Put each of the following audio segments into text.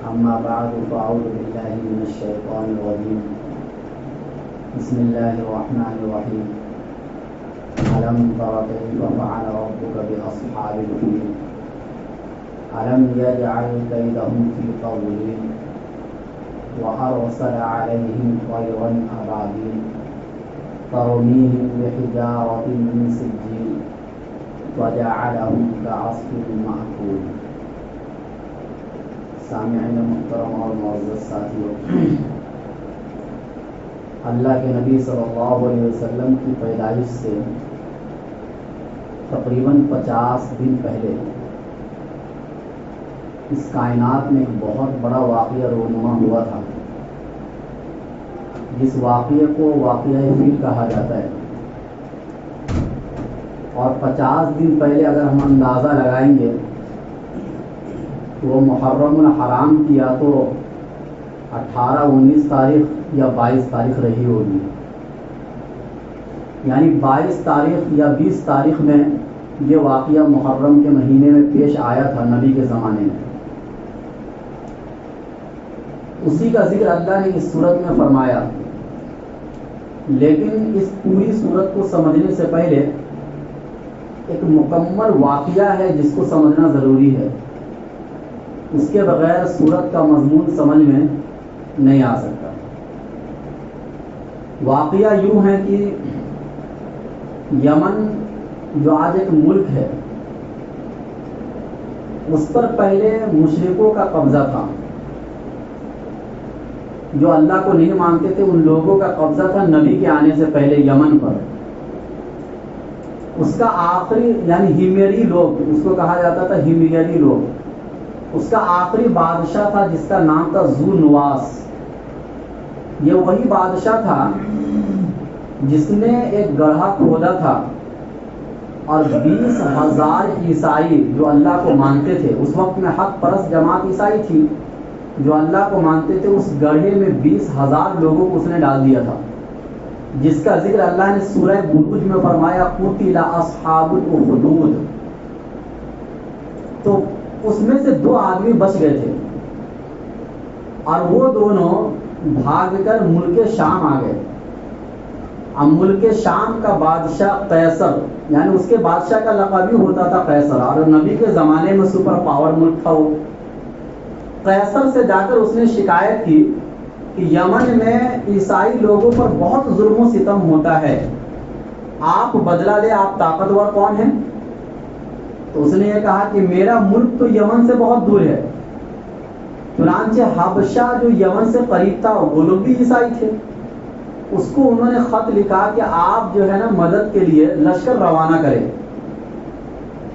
أما بعد فأعوذ بالله من الشيطان الرجيم بسم الله الرحمن الرحيم ألم تر كيف فعل ربك بأصحاب الفيل ألم يجعل كيدهم في تضليل وأرسل عليهم طيرا أبابيل ترميهم بحجارة من سجيل وجعلهم كعصف مأكول. سامعین محترم اور معزز ساتھیوں، اللہ کے نبی صلی اللہ علیہ وسلم کی پیدائش سے تقریباً 50 دن پہلے اس کائنات میں ایک بہت بڑا واقعہ رونما ہوا تھا، جس واقعے کو واقعہ فیل کہا جاتا ہے. اور 50 دن پہلے اگر ہم اندازہ لگائیں گے تو وہ محرم الحرام کی یا تو 18 19 تاریخ یا 22 تاریخ رہی ہوگی، یعنی 22 تاریخ یا 20 تاریخ میں یہ واقعہ محرم کے مہینے میں پیش آیا تھا نبی کے زمانے میں. اسی کا ذکر اللہ نے اس صورت میں فرمایا، لیکن اس پوری صورت کو سمجھنے سے پہلے ایک مکمل واقعہ ہے جس کو سمجھنا ضروری ہے. اس کے بغیر سورت کا مضمون سمجھ میں نہیں آ سکتا. واقعہ یوں ہے کہ یمن جو آج ایک ملک ہے، اس پر پہلے مشرکوں کا قبضہ تھا. جو اللہ کو نہیں مانتے تھے ان لوگوں کا قبضہ تھا نبی کے آنے سے پہلے یمن پر. اس کا آخری یعنی ہمیری لوگ، اس کو کہا جاتا تھا ہمیری لوگ، اس کا آخری بادشاہ تھا جس کا نام تھا ذو نواس. یہ وہی بادشاہ تھا جس نے ایک گڑھا کھودا تھا اور 20,000 عیسائی جو اللہ کو مانتے تھے، اس وقت میں حق پرست جماعت عیسائی تھی جو اللہ کو مانتے تھے، اس گڑھے میں 20,000 لوگوں کو اس نے ڈال دیا تھا، جس کا ذکر اللہ نے سورہ بروج میں فرمایا قتل اصحاب الاخدود. تو اس میں سے 2 آدمی بچ گئے تھے اور وہ دونوں بھاگ کر ملک شام آ گئے. اب ملک شام کا بادشاہ قیصر، یعنی اس کے بادشاہ کا لقب بھی ہوتا تھا قیصر، اور نبی کے زمانے میں سپر پاور ملک تھا وہ. قیصر سے جا کر اس نے شکایت کی کہ یمن میں عیسائی لوگوں پر بہت ظلم و ستم ہوتا ہے، آپ بدلہ لے، آپ طاقتور کون ہیں؟ تو اس نے یہ کہا کہ میرا ملک تو یمن سے بہت دور ہے. چنانچہ حبشہ جو یمن سے قریب تھا وہ لوگ بھی عیسائی تھے. اس کو انہوں نے خط لکھا کہ آپ جو ہے نا مدد کے لیے لشکر روانہ کریں.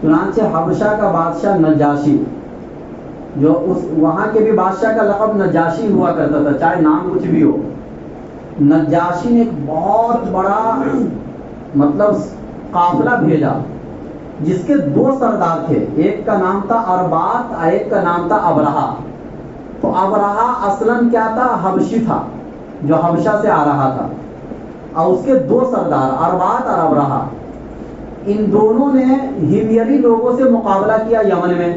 چنانچہ حبشہ کا بادشاہ نجاشی، جو اس وہاں کے بھی بادشاہ کا لقب نجاشی ہوا کرتا تھا چاہے نام کچھ بھی ہو، نجاشی نے ایک بہت بڑا قافلہ بھیجا جس کے 2 سردار تھے، ایک کا نام تھا اربات اور ایک کا نام تھا ابرہا. تو ابرہا اصلاً کیا تھا؟ حبشی تھا جو حبشہ سے آ رہا تھا، اور اس کے 2 سردار اربات اور ابرہا، ان دونوں نے ہمیری لوگوں سے مقابلہ کیا یمن میں،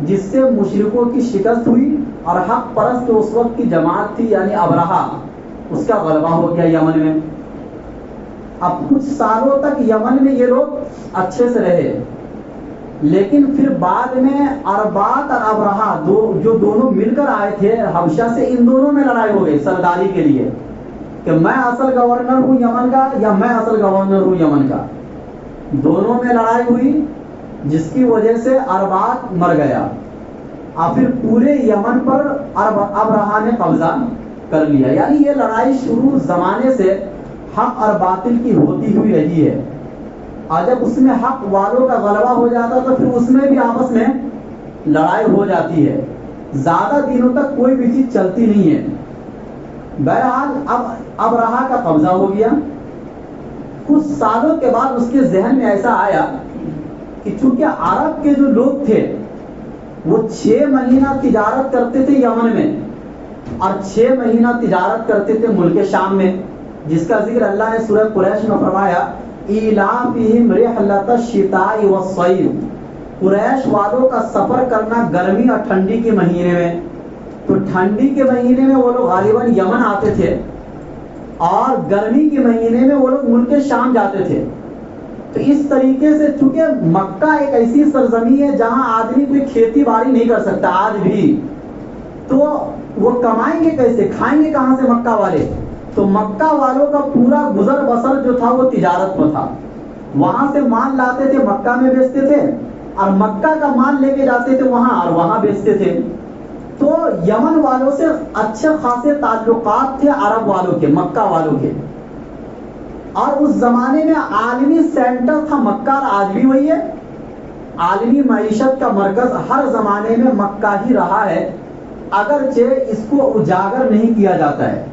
جس سے مشرکوں کی شکست ہوئی اور حق پرست جو اس وقت کی جماعت تھی یعنی ابرہا، اس کا غلبہ ہو گیا یمن میں. اب کچھ سالوں تک یمن میں یہ لوگ اچھے سے رہے، لیکن پھر بعد میں اربات اور ابرہا جو دونوں مل کر آئے تھے حبشہ سے، ان دونوں میں لڑائی ہو گئی سرداری کے لیے کہ میں اصل گورنر ہوں یمن کا یا میں اصل گورنر ہوں یمن کا. دونوں میں لڑائی ہوئی جس کی وجہ سے اربات مر گیا اور پھر پورے یمن پر ابرہا نے قبضہ کر لیا. یعنی یہ لڑائی شروع زمانے سے حق اور باطل کی ہوتی ہوئی رہی ہے، اور جب اس میں حق والوں کا غلبہ ہو جاتا تو پھر اس میں بھی آپس میں لڑائی ہو جاتی ہے. زیادہ دنوں تک کوئی بھی چیز چلتی نہیں ہے. بہرحال اب ابرہا کا قبضہ ہو گیا. کچھ سالوں کے بعد اس کے ذہن میں ایسا آیا کہ چونکہ عرب کے جو لوگ تھے وہ 6 مہینہ تجارت کرتے تھے یمن میں اور 6 مہینہ تجارت کرتے تھے ملک شام میں، جس کا ذکر اللہ نے سورہ قریش میں فرمایا ایلافہم رحلۃ الشتاء والصیف قریش والوں کا سفر کرنا گرمی اور ٹھنڈی کے مہینے میں، تو ٹھنڈی کے مہینے میں وہ لوگ غالباً یمن آتے تھے اور گرمی کے مہینے میں وہ لوگ ملک شام جاتے تھے. تو اس طریقے سے چونکہ مکہ ایک ایسی سرزمین ہے جہاں آدمی کوئی کھیتی باڑی نہیں کر سکتا آج بھی، تو وہ کمائیں گے کیسے، کھائیں گے کہاں سے مکہ والے؟ تو مکہ والوں کا پورا گزر بسر جو تھا وہ تجارت پر تھا. وہاں سے مال لاتے تھے، مکہ میں بیچتے تھے، اور مکہ کا مال لے کے جاتے تھے وہاں اور وہاں بیچتے تھے. تو یمن والوں سے اچھے خاصے تعلقات تھے عرب والوں کے، مکہ والوں کے. اور اس زمانے میں عالمی سینٹر تھا مکہ، اور آج بھی وہی ہے. عالمی معیشت کا مرکز ہر زمانے میں مکہ ہی رہا ہے، اگرچہ اس کو اجاگر نہیں کیا جاتا ہے.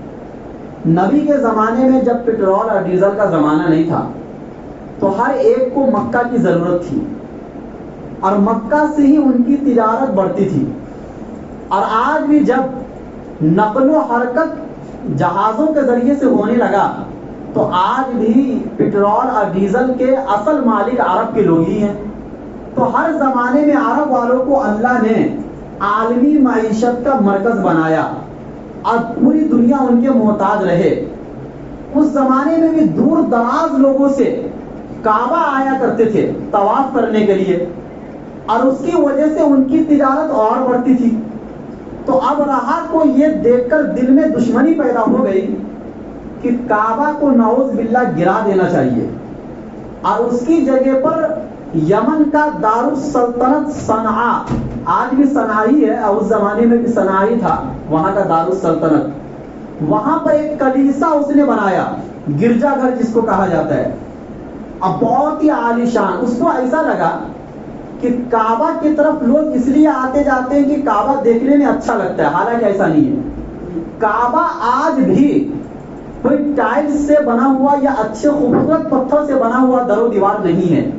نبی کے زمانے میں جب پیٹرول اور ڈیزل کا زمانہ نہیں تھا تو ہر ایک کو مکہ کی ضرورت تھی، اور مکہ سے ہی ان کی تجارت بڑھتی تھی. اور آج بھی جب نقل و حرکت جہازوں کے ذریعے سے ہونے لگا تو آج بھی پیٹرول اور ڈیزل کے اصل مالک عرب کے لوگ ہی ہیں. تو ہر زمانے میں عرب والوں کو اللہ نے عالمی معیشت کا مرکز بنایا اور پوری دنیا ان کے محتاج رہے. اس زمانے میں بھی دور دراز لوگوں سے کعبہ آیا کرتے تھے طواف کرنے کے لیے، اور اس کی وجہ سے ان کی تجارت اور بڑھتی تھی. تو اب رہا کو یہ دیکھ کر دل میں دشمنی پیدا ہو گئی کہ کعبہ کو نعوذ باللہ گرا دینا چاہیے، اور اس کی جگہ پر یمن کا دارالسلطنت صنعا، آج بھی صنعا ہی ہے اور اس زمانے میں بھی صنعا ہی تھا وہاں کا دارالسلطنت، وہاں پر ایک کلیسا اس نے بنایا، گرجا گھر جس کو کہا جاتا ہے. اب بہت ہی عالیشان. اس کو ایسا لگا کہ کعبہ کی طرف لوگ اس لیے آتے جاتے ہیں کہ کعبہ دیکھنے میں اچھا لگتا ہے، حالانکہ ایسا نہیں ہے. کعبہ آج بھی کوئی ٹائلز سے بنا ہوا یا اچھے خوبصورت پتھر سے بنا ہوا در و دیوار نہیں ہے.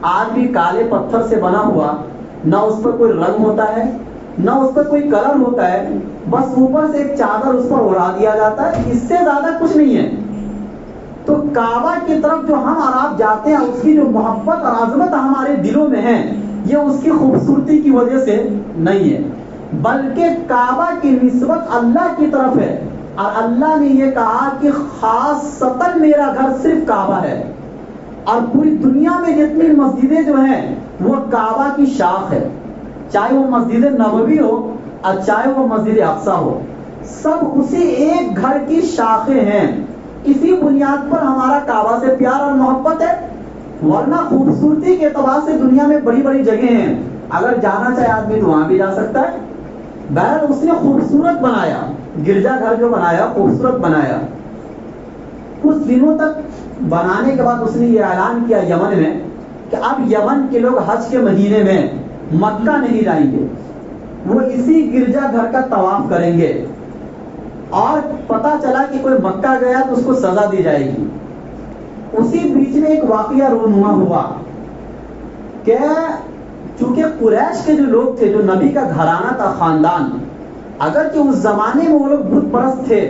آج بھی کالے پتھر سے بنا ہوا، نہ اس پر کوئی رنگ ہوتا ہے نہ اس پر کوئی کلر ہوتا ہے، بس اوپر سے ایک چادر اس پر اڑا دیا جاتا ہے، اس سے زیادہ کچھ نہیں ہے. تو کعبہ کی طرف جو ہم اور آپ جاتے ہیں، اس کی جو محبت اور عظمت ہمارے دلوں میں ہے، یہ اس کی خوبصورتی کی وجہ سے نہیں ہے، بلکہ کعبہ کی نسبت اللہ کی طرف ہے. اور اللہ نے یہ کہا کہ خاصتاً میرا گھر صرف کعبہ ہے، اور پوری دنیا میں جتنی مسجدیں جو ہیں وہ کعبہ کی شاخ ہے، چاہے وہ مسجد نبوی ہو اور چاہے وہ مسجد اقصی ہو، سب اسی ایک گھر کی شاخیں ہیں. اسی بنیاد پر ہمارا کعبہ سے پیار اور محبت ہے. ورنہ خوبصورتی کے اعتبار سے دنیا میں بڑی بڑی جگہیں ہیں، اگر جانا چاہے آدمی تو وہاں بھی جا سکتا ہے. بہرحال اس نے خوبصورت بنایا، گرجا گھر جو بنایا خوبصورت بنایا. کچھ دنوں تک بنانے کے بعد اس نے یہ اعلان کیا یمن میں کہ اب یمن کے لوگ حج کے مہینے میں مکہ نہیں جائیں گے، وہ اسی گرجا گھر کا طواف کریں گے. اور پتا چلا کہ کوئی مکہ گیا تو اس کو سزا دی جائے گی. اسی بیچ میں ایک واقعہ رونما ہوا کہ چونکہ قریش کے جو لوگ تھے، جو نبی کا گھرانہ تھا، خاندان، اگرچہ اس زمانے میں وہ لوگ بت پرست تھے،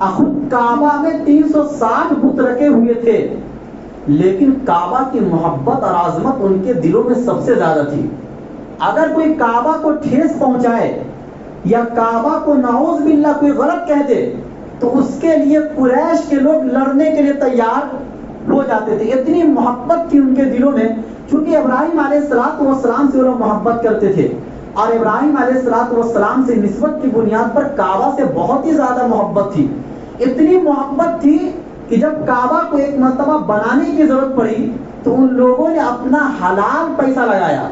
خود کعبہ میں 360 بت رکھے ہوئے تھے، لیکن کعبہ کی محبت اور عظمت ان کے دلوں میں سب سے زیادہ تھی. اگر کوئی کعبہ کو ٹھیس پہنچائے یا کعبہ کو نعوذ باللہ کوئی غلط کہہ دے تو اس کے لیے قریش کے لوگ لڑنے کے لیے تیار ہو جاتے تھے. اتنی محبت تھی ان کے دلوں میں، چونکہ ابراہیم علیہ السلام سے وہ لوگ محبت کرتے تھے، اور ابراہیم علیہ السلام سے نسبت کی بنیاد پر کعبہ سے بہت ہی زیادہ محبت تھی. اتنی محبت تھی کہ جب کعبہ کو ایک مرتبہ بنانے کی ضرورت پڑی تو ان لوگوں نے اپنا حلال پیسہ لگایا،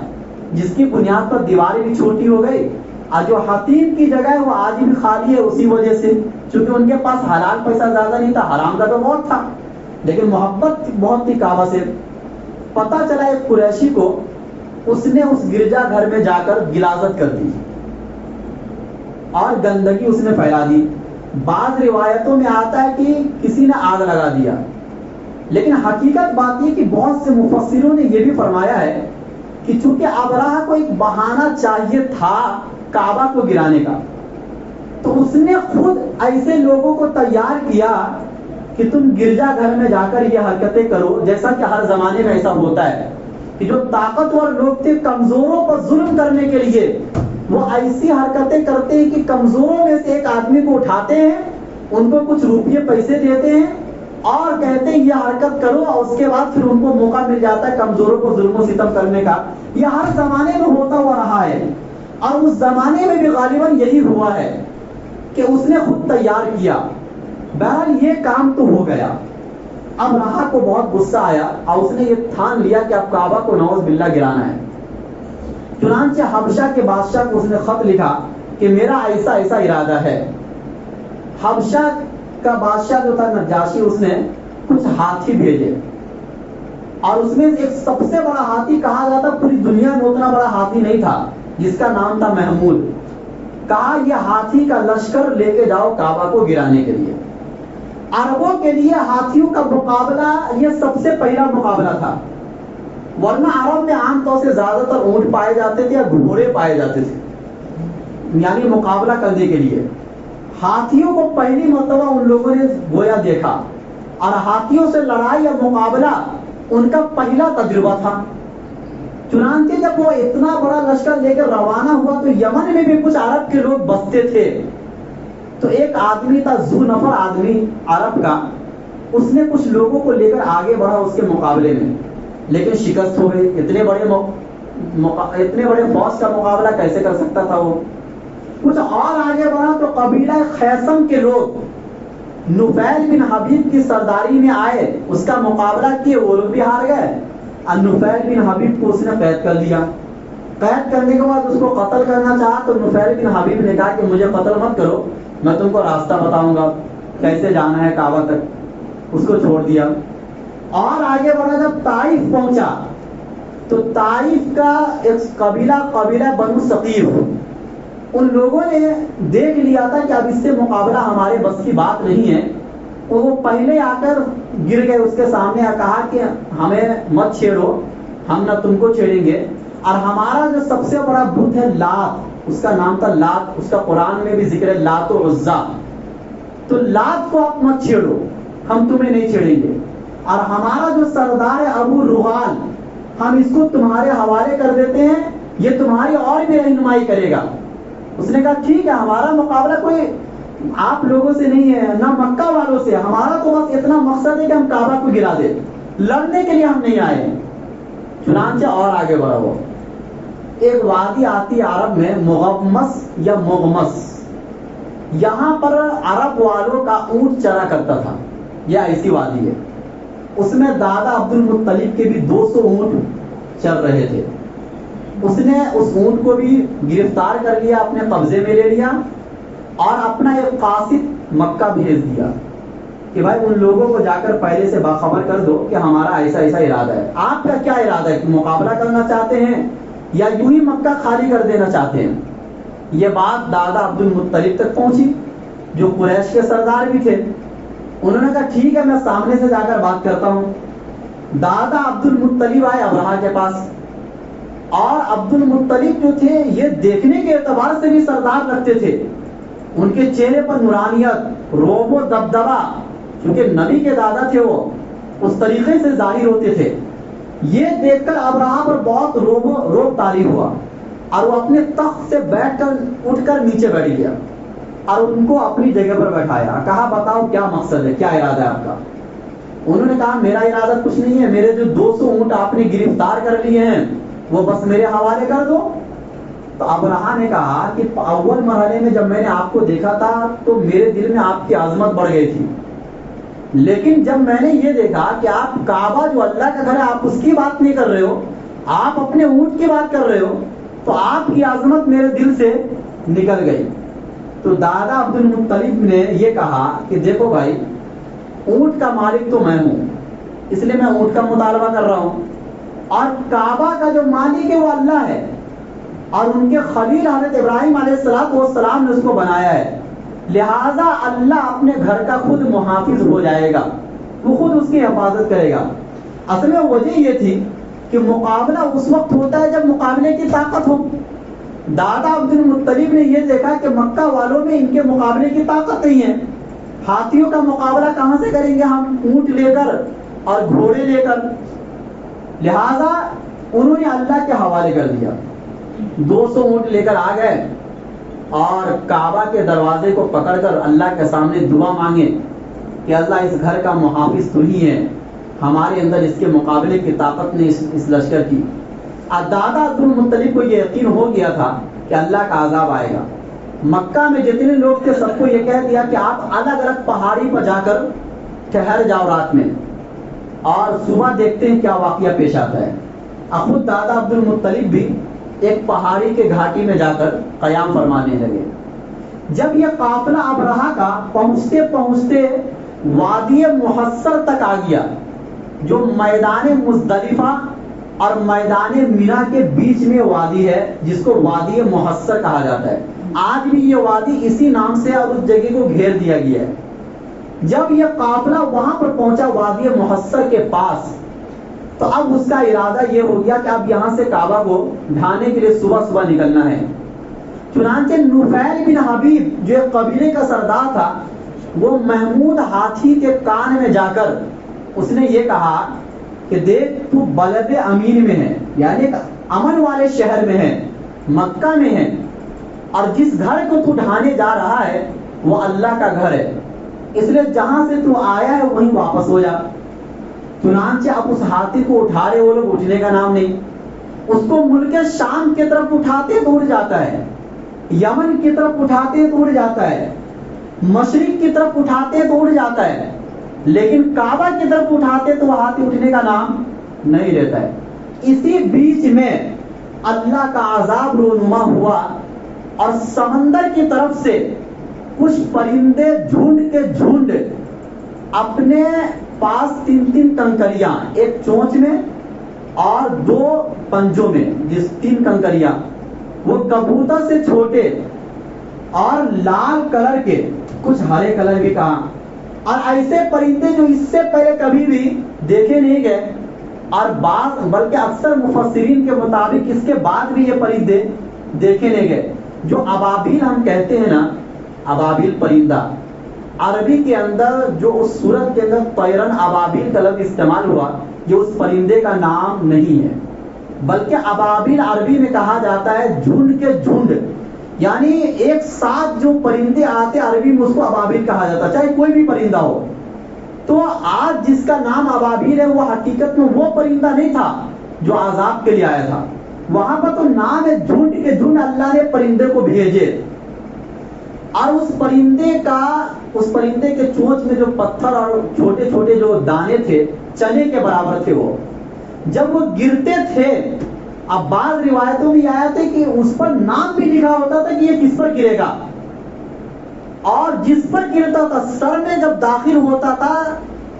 جس کی بنیاد پر دیواریں بھی چھوٹی ہو گئی، اور جو حتیم کی جگہ ہے وہ آج بھی خالی ہے اسی وجہ سے، چونکہ ان کے پاس حلال پیسہ زیادہ نہیں تھا، حرام کا تو بہت تھا، لیکن محبت بہت تھی کعبہ سے. پتہ چلا ایک قریشی کو، اس نے اس گرجا گھر میں جا کر غلاظت کر دی اور گندگی اس نے پھیلا دی. بعض روایتوں میں آتا ہے کہ کسی نے آگ لگا دیا، لیکن حقیقت بات یہ کہ بہت سے مفسروں نے یہ بھی فرمایا ہے کہ چونکہ ابراہ کو ایک بہانہ چاہیے تھا کعبہ کو گرانے کا، تو اس نے خود ایسے لوگوں کو تیار کیا کہ تم گرجا گھر میں جا کر یہ حرکتیں کرو، جیسا کہ ہر زمانے میں ایسا ہوتا ہے کہ جو طاقتور لوگ تھے کمزوروں پر ظلم کرنے کے لیے وہ ایسی حرکتیں کرتے ہیں کہ کمزوروں میں سے ایک آدمی کو اٹھاتے ہیں، ان کو کچھ روپیے پیسے دیتے ہیں اور کہتے ہیں یہ حرکت کرو، اور اس کے بعد پھر ان کو موقع مل جاتا ہے کمزوروں کو ظلم و ستم کرنے کا۔ یہ ہر زمانے میں ہوتا ہوا رہا ہے، اور اس زمانے میں بھی غالباً یہی ہوا ہے کہ اس نے خود تیار کیا۔ بہرحال یہ کام تو ہو گیا۔ اب ابرہہ کو بہت غصہ آیا اور اس نے یہ ٹھان لیا کہ اب کعبہ کو نعوذ باللہ گرانا ہے۔ چنانچہ حبشہ کے بادشاہ کو اس نے خط لکھا کہ میرا ایسا ایسا ارادہ ہے۔ حبشہ کا بادشاہ جو تھا نجاشی، اس نے کچھ ہاتھی بھیجے، اور اس میں ایک سب سے بڑا ہاتھی کہا جاتا پوری دنیا میں اتنا بڑا ہاتھی نہیں تھا، جس کا نام تھا محمود۔ کہا یہ ہاتھی کا لشکر لے کے جاؤ کعبہ کو گرانے کے لیے۔ عربوں کے لیے ہاتھیوں کا مقابلہ یہ سب سے پہلا مقابلہ تھا، ورنہ عرب میں عام طور سے زیادہ تر اونٹ پائے جاتے تھے یا گھوڑے پائے جاتے تھے، یعنی مقابلہ کرنے کے لیے۔ ہاتھیوں کو پہلی مرتبہ ان لوگوں نے گویا دیکھا، اور ہاتھیوں سے لڑائی یا مقابلہ ان کا پہلا تجربہ تھا۔ چنانچہ جب وہ اتنا بڑا لشکر لے کر روانہ ہوا تو یمن میں بھی کچھ عرب کے لوگ بستے تھے، تو ایک آدمی تھا ذو نفر آدمی عرب کا، اس نے کچھ لوگوں کو لے کر آگے بڑھا اس کے مقابلے میں، لیکن شکست ہو گئی۔ اتنے بڑے فوج کا مقابلہ کیسے کر سکتا تھا وہ؟ کچھ اور آگے بڑھا تو قبیلہ خیثم کے لوگ نفیل بن حبیب کی سرداری میں آئے، اس کا مقابلہ کیے، وہ لوگ بھی ہار گئے، اور نفیل بن حبیب کو اس نے قید کر لیا۔ قید کرنے کے بعد اس کو قتل کرنا چاہا تو نفیل بن حبیب نے کہا کہ مجھے قتل مت کرو، میں تم کو راستہ بتاؤں گا کیسے جانا ہے کعبہ تک۔ اس کو چھوڑ دیا اور آگے بڑھا۔ جب طائف پہنچا تو طائف کا ایک قبیلہ بنو ثقیف، ان لوگوں نے دیکھ لیا تھا کہ اب اس سے مقابلہ ہمارے بس کی بات نہیں ہے، وہ پہلے آ کر گر گئے اس کے سامنے اور کہا کہ ہمیں مت چھیڑو، ہم نہ تم کو چھیڑیں گے، اور ہمارا جو سب سے بڑا بت ہے لات، اس کا نام تھا لات، اس کا قرآن میں بھی ذکر ہے لات و عزا، تو لات کو آپ مت چھیڑو، ہم تمہیں نہیں چھیڑیں گے، اور ہمارا جو سردار ہے ابو رغال، ہم اس کو تمہارے حوالے کر دیتے ہیں، یہ تمہاری اور بھی رہنمائی کرے گا۔ اس نے کہا ٹھیک ہے، ہمارا مقابلہ کوئی آپ لوگوں سے نہیں ہے، نہ مکہ والوں سے، ہمارا تو بس اتنا مقصد ہے کہ ہم کعبہ کو گرا دیں، لڑنے کے لیے ہم نہیں آئے ہیں۔ چنانچہ اور آگے بڑھا ہوا، ایک وادی آتی عرب میں مغمس یا مغمس، یہاں پر عرب والوں کا اونٹ چرا کرتا تھا، یہ ایسی وادی ہے، اس میں دادا عبد المطلب کے بھی 200 اونٹ چل رہے تھے۔ اس نے اس اونٹ کو بھی گرفتار کر لیا، اپنے قبضے میں لے لیا، اور اپنا ایک قاصد مکہ بھیج دیا کہ بھائی ان لوگوں کو جا کر پہلے سے باخبر کر دو کہ ہمارا ایسا ایسا ارادہ ہے، آپ کا کیا ارادہ ہے، مقابلہ کرنا چاہتے ہیں یا یوں ہی مکہ خالی کر دینا چاہتے ہیں؟ یہ بات دادا عبد المطلب تک پہنچی، جو قریش کے سردار بھی تھے۔ انہوں نے کہا ٹھیک ہے، میں سامنے سے جا کر بات کرتا ہوں۔ دادا عبد المطلب آئے ابرہہ کے پاس، اور عبد المطلب جو تھے یہ دیکھنے کے اعتبار سے بھی سردار لگتے تھے، ان کے چہرے پر نورانیت، روب و دبدبا، کیونکہ نبی کے دادا تھے، وہ اس طریقے سے ظاہر ہوتے تھے۔ یہ دیکھ کر ابرہہ پر بہت روب طاری ہوا، اور وہ اپنے تخت سے بیٹھ کر اٹھ کر نیچے بیٹھ گیا اور ان کو اپنی جگہ پر بیٹھایا۔ کہا بتاؤ کیا مقصد ہے، کیا ارادہ ہے آپ کا؟ انہوں نے کہا میرا ارادہ کچھ نہیں ہے، میرے جو 200 اونٹ آپ نے گرفتار کر لیے ہیں وہ بس میرے حوالے کر دو۔ تو ابرہہ نے کہا کہ اول مرحلے میں جب میں نے آپ کو دیکھا تھا تو میرے دل میں آپ کی عظمت بڑھ گئی تھی، لیکن جب میں نے یہ دیکھا کہ آپ کعبہ جو اللہ کا گھر ہے آپ اس کی بات نہیں کر رہے ہو، آپ اپنے اونٹ کی بات کر رہے ہو، تو آپ کی عظمت میرے دل سے نکل گئی۔ تو دادا عبد المطلب نے یہ کہا کہ دیکھو بھائی، اونٹ کا مالک تو میں ہوں، اس لیے میں اونٹ کا مطالبہ کر رہا ہوں، اور کعبہ کا جو مالک ہے وہ اللہ ہے، اور ان کے خلیل حضرت ابراہیم علیہ السلام نے اس کو بنایا ہے، لہذا اللہ اپنے گھر کا خود محافظ ہو جائے گا، وہ خود اس کی حفاظت کرے گا۔ اصل میں وجہ یہ تھی کہ مقابلہ اس وقت ہوتا ہے جب مقابلے کی طاقت ہو۔ دادا عبد المطلب نے یہ دیکھا کہ مکہ والوں میں ان کے مقابلے کی طاقت نہیں ہے، ہاتھیوں کا مقابلہ کہاں سے کریں گے ہم اونٹ لے کر اور گھوڑے لے کر، لہذا انہوں نے اللہ کے حوالے کر دیا. 200 اونٹ لے کر آ گئے اور کعبہ کے دروازے کو پکڑ کر اللہ کے سامنے دعا مانگے کہ اللہ اس گھر کا محافظ تو ہی ہے, ہمارے اندر اس کے مقابلے کی طاقت نہیں اس لشکر کی. دادا عبد المطلب کو یہ یقین ہو گیا تھا کہ اللہ کا عذاب آئے گا. مکہ میں جتنے لوگ تھے سب کو یہ کہہ دیا کہ آپ الگ الگ پہاڑی پر جا کر ٹھہر جاؤ رات میں, اور صبح دیکھتے ہیں کیا واقعہ پیش آتا ہے. خود دادا عبد المطلب بھی ایک پہاڑی کے گھاٹی میں جا کر قیام فرمانے لگے. جب یہ قافلہ ابرہہ کا پہنچتے پہنچتے وادی محصر تک آ گیا, جو میدان مزدلفہ اور میدان مینا کے بیچ میں وادی ہے, جس کو وادی محصر کہا جاتا ہے. آج بھی یہ وادی اسی نام سے اور اس جگہ کو گھیر دیا گیا ہے. جب یہ قافلہ وہاں پر پہنچا وادی محصر کے پاس, تو اب اس کا ارادہ یہ ہو گیا کہ اب یہاں سے کعبہ کو ڈھانے کے لیے صبح صبح نکلنا ہے. چنانچہ نفیل بن حبیب جو ایک قبیلے کا سردار تھا, وہ محمود ہاتھی کے کان میں جا کر اس نے یہ کہا کہ دیکھ تو بلد امین میں ہے, یعنی ایک امن والے شہر میں ہے, مکہ میں ہے, اور جس گھر کو تو ڈھانے جا رہا ہے وہ اللہ کا گھر ہے, اس لیے جہاں سے تو آیا ہے وہیں واپس ہو جا. چنانچہ اب اس ہاتھی کو اٹھا رہے, وہ لوگ اٹھنے کا نام نہیں. اس کو ملک شام کی طرف اٹھاتے تو اڑ جاتا ہے, یمن کی طرف اٹھاتے تو اڑ جاتا ہے, مشرق کی طرف اٹھاتے تو اڑ جاتا ہے, لیکن کعبہ کی طرف اٹھاتے تو وہ ہاتھی اٹھنے کا نام نہیں لیتا ہے. اسی بیچ میں اللہ کا عذاب رونما ہوا اور سمندر کی طرف سے کچھ پرندے جھنڈ کے جھنڈ اپنے پاس 3 کنکریاں, ایک چونچ میں اور 2 پنجوں میں, جس 3 کنکریاں وہ کبوتر سے چھوٹے اور لال کلر کے, کچھ ہرے کلر کے کہاں, اور ایسے پرندے جو اس سے پہلے کبھی بھی دیکھے نہیں گئے, اور بعض بلکہ اکثر مفسرین کے مطابق اس کے بعد بھی یہ پرندے دیکھے نہیں گئے. جو ابابیل ہم کہتے ہیں نا, ابابیل پرندہ, عربی کے اندر جو اس صورت کے اندر طیرن ابابیل کا لفظ استعمال ہوا, یہ اس پرندے کا نام نہیں ہے, بلکہ ابابیل عربی میں کہا جاتا ہے جھنڈ کے جھنڈ, یعنی ایک ساتھ جو پرندے آتے عربی میں اس کو ابابیل کہا جاتا ہے, چاہے کوئی بھی پرندہ ہو. تو آج جس کا نام ابابیل ہے وہ حقیقت میں وہ پرندہ نہیں تھا جو عذاب کے لیے آیا تھا. وہاں پر تو نام ہے جھنڈ کے جھنڈ, اللہ نے پرندے کو بھیجے, اور اس پرندے کے چونچ میں جو پتھر اور چھوٹے چھوٹے جو دانے تھے چنے کے برابر تھے, وہ جب وہ گرتے تھے, اب بعض روایتوں میں آیا تھا کہ اس پر نام بھی لکھا ہوتا تھا کہ یہ کس پر گرے گا, اور جس پر گرتا تھا سر میں جب داخل ہوتا تھا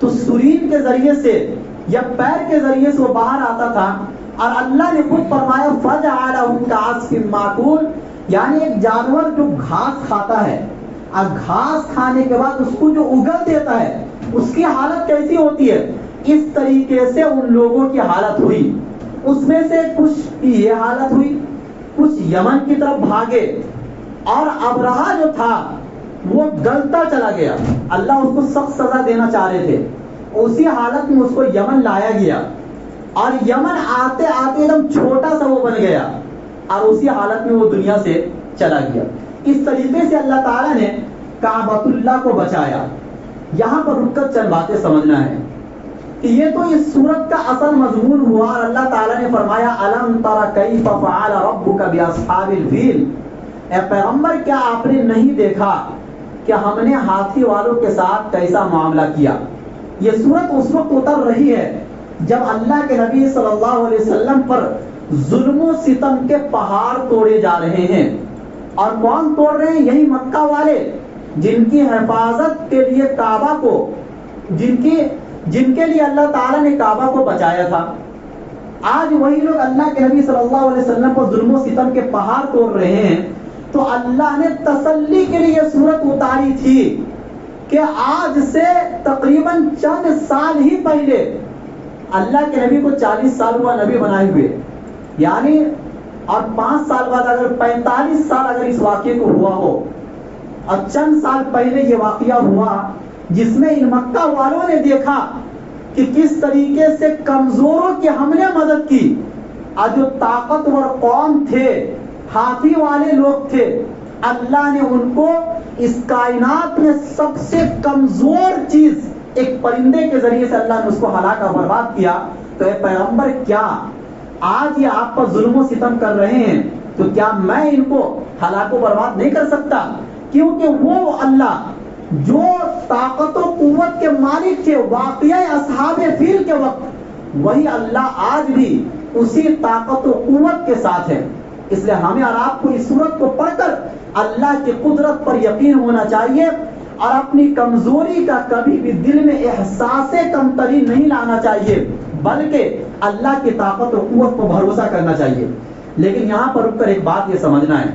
تو سرین کے ذریعے سے یا پیر کے ذریعے سے وہ باہر آتا تھا. اور اللہ نے خود فرمایا فَجَعَلَهُمْ كَعَصْفٍ مَّأْكُولٍ, یعنی ایک جانور جو گھاس کھاتا ہے, اور گھاس کھانے کے بعد اس کو جو اگل دیتا ہے اس کی حالت کیسی ہوتی ہے, اس طریقے سے ان لوگوں کی حالت ہوئی. اس میں سے کچھ کی یہ حالت ہوئی, کچھ یمن کی طرف بھاگے, اور ابرہہ جو تھا وہ گلتا چلا گیا. اللہ اس کو سخت سزا دینا چاہ رہے تھے, اسی حالت میں اس کو یمن لایا گیا, اور یمن آتے آتے ایک دم چھوٹا سا وہ بن گیا, اور اسی حالت میں وہ دنیا سے چلا گیا. اس طریقے سے اللہ تعالیٰ نے کعبۃ اللہ کو بچایا. یہاں پر رک کر چند باتیں سمجھنا ہے کہ یہ تو اس سورت کا اصل مضمون ہوا, اور اللہ تعالیٰ نے فرمایا الم تر کیف فعل ربک باصحاب الفیل, اے پیغمبر کیا آپ نے نہیں دیکھا کہ ہم نے ہاتھی والوں کے ساتھ کیسا معاملہ کیا. یہ سورت اس وقت اتر رہی ہے جب اللہ کے نبی صلی اللہ علیہ وسلم پر ظلم و ستم کے پہاڑ توڑے جا رہے ہیں. اور کون توڑ رہے ہیں؟ یہی مکہ والے جن کی حفاظت کے لیے کعبہ کو, جن کے لیے اللہ تعالیٰ نے کعبہ کو بچایا تھا. آج وہی لوگ اللہ کے نبی صلی اللہ علیہ وسلم پر ظلم و ستم کے پہاڑ توڑ رہے ہیں. تو اللہ نے تسلی کے لیے صورت اتاری تھی کہ آج سے تقریباً چند سال ہی پہلے اللہ کے نبی کو 40 سال ہوا نبی بنائے ہوئے, یعنی اور 5 سال بعد اگر 45 سال اگر اس واقعے کو ہوا ہو, اور چند سال پہلے یہ واقعہ ہوا جس میں ان مکہ والوں نے دیکھا کہ کس طریقے سے کمزوروں کی ہم نے مدد کی, اور جو طاقتور قوم تھے، ہاتھی والے لوگ تھے، اللہ نے ان کو اس کائنات میں سب سے کمزور چیز ایک پرندے کے ذریعے سے اللہ نے اس کو ہلاک اور برباد کیا. تو اے پیغمبر، کیا آج یہ آپ پر ظلم و ستم کر رہے ہیں تو کیا میں ان کو ہلاک و برباد نہیں کر سکتا؟ کیونکہ وہ اللہ جو طاقت و قوت کے مالک تھے واقعہ اصحاب فیل کے وقت، وہی اللہ آج بھی اسی طاقت و قوت کے ساتھ ہے. اس لیے ہمیں اور آپ کو اس صورت کو پڑھ کر اللہ کی قدرت پر یقین ہونا چاہیے اور اپنی کمزوری کا کبھی بھی دل میں احساس کمتری نہیں لانا چاہیے، بلکہ اللہ کی طاقت و قوت کو بھروسہ کرنا چاہیے. لیکن یہاں پر رک کر ایک بات یہ سمجھنا ہے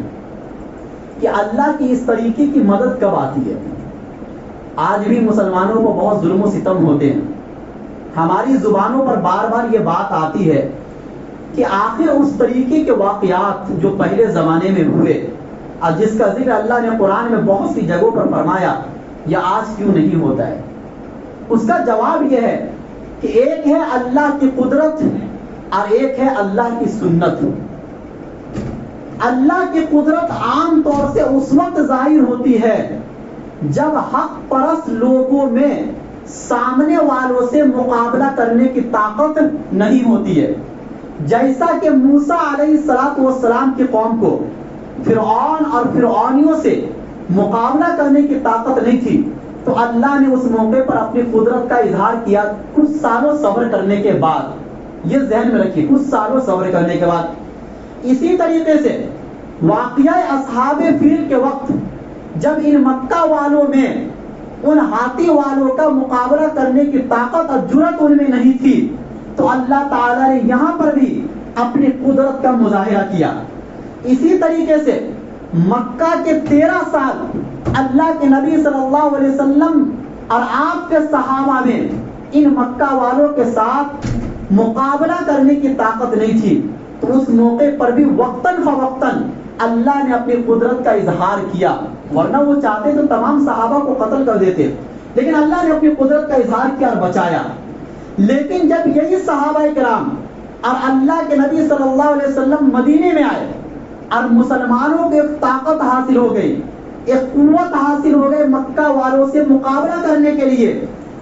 کہ اللہ کی اس طریقے کی مدد کب آتی ہے. آج بھی مسلمانوں کو بہت ظلم و ستم ہوتے ہیں. ہماری زبانوں پر بار بار یہ بات آتی ہے کہ آخر اس طریقے کے واقعات جو پہلے زمانے میں ہوئے اور جس کا ذکر اللہ نے قرآن میں بہت سی جگہوں پر فرمایا، یہ آج کیوں نہیں ہوتا ہے. اس کا جواب یہ ہے کہ ایک ہے اللہ کی قدرت اور ایک ہے اللہ کی سنت. اللہ کی قدرت عام طور سے اس وقت ظاہر ہوتی ہے جب حق پرست لوگوں میں سامنے والوں سے مقابلہ کرنے کی طاقت نہیں ہوتی ہے. جیسا کہ موسیٰ علیہ السلام کی قوم کو فرعون اور فرعونیوں سے مقابلہ کرنے کی طاقت نہیں تھی، تو اللہ نے اس موقع پر اپنی قدرت کا اظہار کیا کچھ سالوں صبر کرنے کے بعد. یہ ذہن میں رکھیے، کچھ سالوں صبر کرنے کے بعد. اسی طریقے سے واقعہ اصحاب فیل کے وقت جب ان مکہ والوں میں ان ہاتھی والوں کا مقابلہ کرنے کی طاقت اور جرأت ان میں نہیں تھی، تو اللہ تعالیٰ نے یہاں پر بھی اپنی قدرت کا مظاہرہ کیا. اسی طریقے سے مکہ کے 13 سال اللہ کے نبی صلی اللہ علیہ وسلم اور آپ کے صحابہ میں ان مکہ والوں کے ساتھ مقابلہ کرنے کی طاقت نہیں تھی، تو اس موقع پر بھی وقتاً فوقتاً اللہ نے اپنی قدرت کا اظہار کیا. ورنہ وہ چاہتے تو تمام صحابہ کو قتل کر دیتے، لیکن اللہ نے اپنی قدرت کا اظہار کیا اور بچایا. لیکن جب یہی صحابہ کرام اور اللہ کے نبی صلی اللہ علیہ وسلم مدینے میں آئے اور مسلمانوں کو ایک طاقت حاصل ہو گئی، ایک قوت حاصل ہو گئی مکہ والوں سے مقابلہ کرنے کے لیے،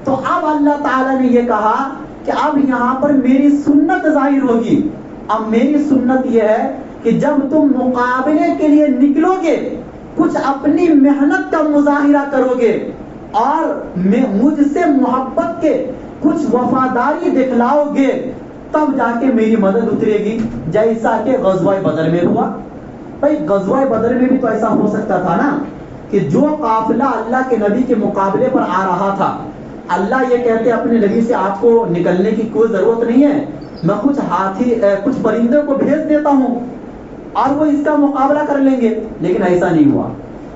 تو اب اللہ تعالیٰ نے یہ کہا کہ اب یہاں پر میری سنت ظاہر ہوگی. اب میری سنت یہ ہے کہ جب تم مقابلے کے لیے نکلو گے، کچھ اپنی محنت کا مظاہرہ کرو گے اور مجھ سے محبت کے کچھ وفاداری دکھلاؤ گے، تب جا کے میری مدد اترے گی. جیسا کہ غزوہ بدر میں ہوا. بھائی غزوہ بدر میں بھی تو ایسا ہو سکتا تھا نا کہ جو قافلہ اللہ کے نبی کے مقابلے پر آ رہا تھا، اللہ یہ کہتے اپنے نبی سے آپ کو نکلنے کی کوئی ضرورت نہیں ہے، میں کچھ پرندوں کو بھیج دیتا ہوں اور وہ اس کا مقابلہ کر لیں گے. لیکن ایسا نہیں ہوا.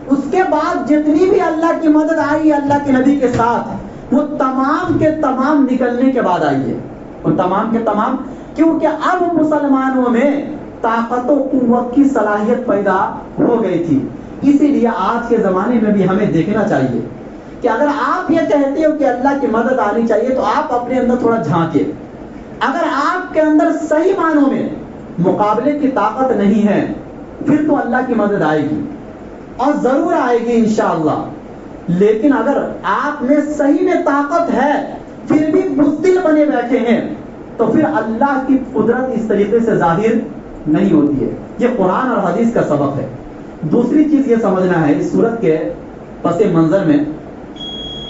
اس کے بعد جتنی بھی اللہ کی مدد آئی اللہ کے نبی کے ساتھ، وہ تمام کے تمام نکلنے کے بعد آئی ہے. وہ تمام کے تمام، کیونکہ اب مسلمانوں میں طاقت و قوت کی صلاحیت پیدا ہو گئی تھی. اسی لیے آج کے زمانے میں بھی ہمیں دیکھنا چاہیے کہ اگر آپ یہ کہتے ہو کہ اللہ کی مدد آنی چاہیے تو آپ اپنے اندر تھوڑا جھانکیں. اگر آپ کے اندر صحیح معنوں میں مقابلے کی طاقت نہیں ہے، پھر تو اللہ کی مدد آئے گی اور ضرور آئے گی انشاءاللہ. لیکن اگر آپ میں صحیح میں طاقت ہے پھر بھی بزدل بنے بیٹھے ہیں، تو پھر اللہ کی قدرت اس طریقے سے ظاہر نہیں ہوتی ہے. یہ قرآن اور حدیث کا سبق ہے. دوسری چیز یہ سمجھنا ہے اس صورت کے پس منظر میں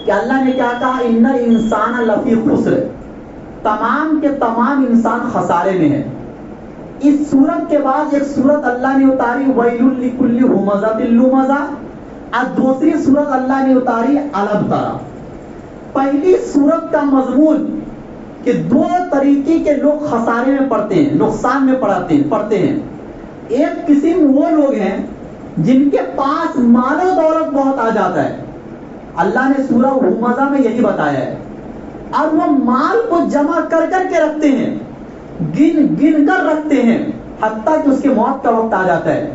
کہ اللہ نے کیا کہا، ان الانسان لفی خسر، تمام کے تمام انسان خسارے میں ہے. اس سورت کے بعد ایک سورت اللہ نے اتاری ویل لکل ہمزۃ لمزہ، اور دوسری سورت اللہ نے اتاری الب ترا. پہلی سورت کا مضمون کہ دو طریقے کے لوگ خسارے میں پڑتے ہیں، نقصان میں پڑتے ہیں. ایک قسم وہ لوگ ہیں جن کے پاس مال و دولت بہت آ جاتا ہے. اللہ نے سورہ ہمزہ میں یہی بتایا ہے، اور وہ مال کو جمع کر کر کے رکھتے ہیں، گن کر رکھتے ہیں، حتیٰ کہ اس کے موت کا وقت آ جاتا ہے.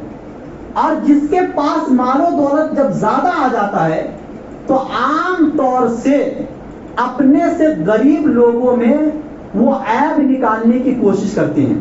اور جس کے پاس مال و دولت جب زیادہ آ جاتا ہے تو عام طور سے اپنے سے غریب لوگوں میں وہ عیب نکالنے کی کوشش کرتے ہیں